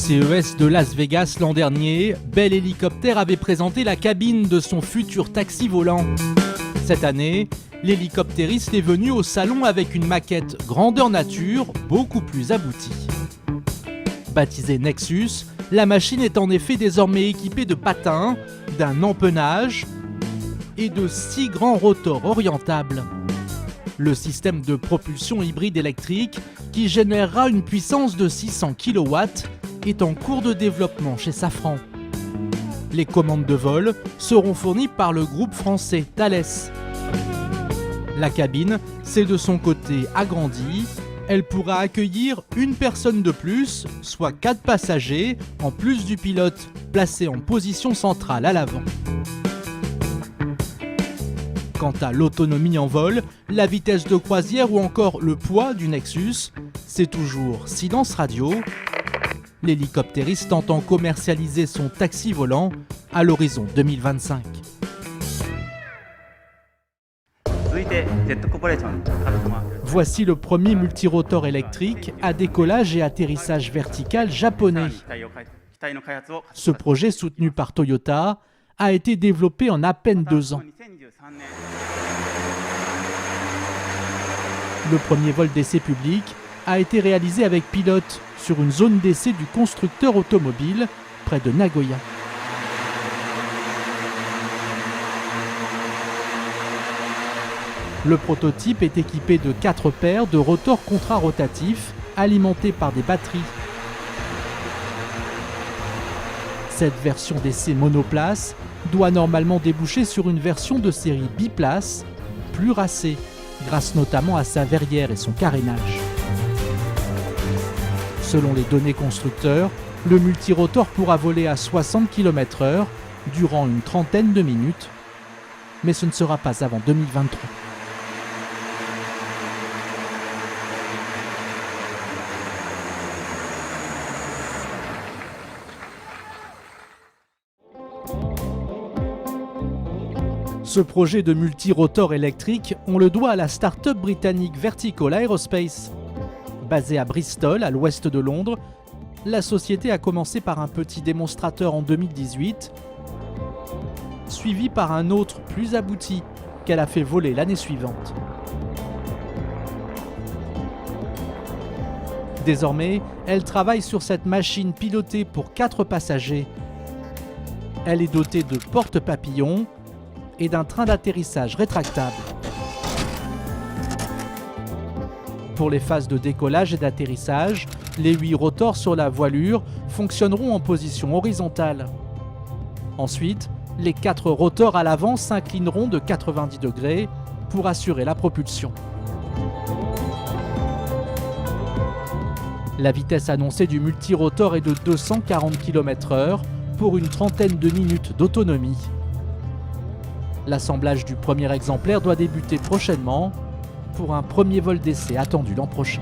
CES de Las Vegas l'an dernier, Bell Hélicoptère avait présenté la cabine de son futur taxi volant. Cette année, l'hélicoptériste est venu au salon avec une maquette grandeur nature beaucoup plus aboutie. Baptisée Nexus, la machine est en effet désormais équipée de patins, d'un empennage et de 6 grands rotors orientables. Le système de propulsion hybride électrique, qui générera une puissance de 600 kW, est en cours de développement chez Safran. Les commandes de vol seront fournies par le groupe français Thales. La cabine s'est de son côté agrandie. Elle pourra accueillir une personne de plus, soit 4 passagers, en plus du pilote, placé en position centrale à l'avant. Quant à l'autonomie en vol, la vitesse de croisière ou encore le poids du Nexus, c'est toujours silence radio. L'hélicoptériste entend commercialiser son taxi volant à l'horizon 2025. Voici le premier multirotor électrique à décollage et atterrissage vertical japonais. Ce projet, soutenu par Toyota, a été développé en à peine 2 ans. Le premier vol d'essai public a été réalisé avec pilote sur une zone d'essai du constructeur automobile près de Nagoya. Le prototype est équipé de 4 paires de rotors contrarotatifs alimentés par des batteries. Cette version d'essai monoplace doit normalement déboucher sur une version de série biplace, plus racée, grâce notamment à sa verrière et son carénage. Selon les données constructeurs, le multirotor pourra voler à 60 km/h durant une trentaine de minutes, mais ce ne sera pas avant 2023. Ce projet de multirotor électrique, on le doit à la start-up britannique Vertical Aerospace. Basée à Bristol, à l'ouest de Londres, la société a commencé par un petit démonstrateur en 2018, suivi par un autre plus abouti qu'elle a fait voler l'année suivante. Désormais, elle travaille sur cette machine pilotée pour 4 passagers. Elle est dotée de porte-papillons et d'un train d'atterrissage rétractable. Pour les phases de décollage et d'atterrissage, les 8 rotors sur la voilure fonctionneront en position horizontale. Ensuite, les 4 rotors à l'avant s'inclineront de 90 degrés pour assurer la propulsion. La vitesse annoncée du multirotor est de 240 km/h pour une trentaine de minutes d'autonomie. L'assemblage du premier exemplaire doit débuter prochainement pour un premier vol d'essai attendu l'an prochain.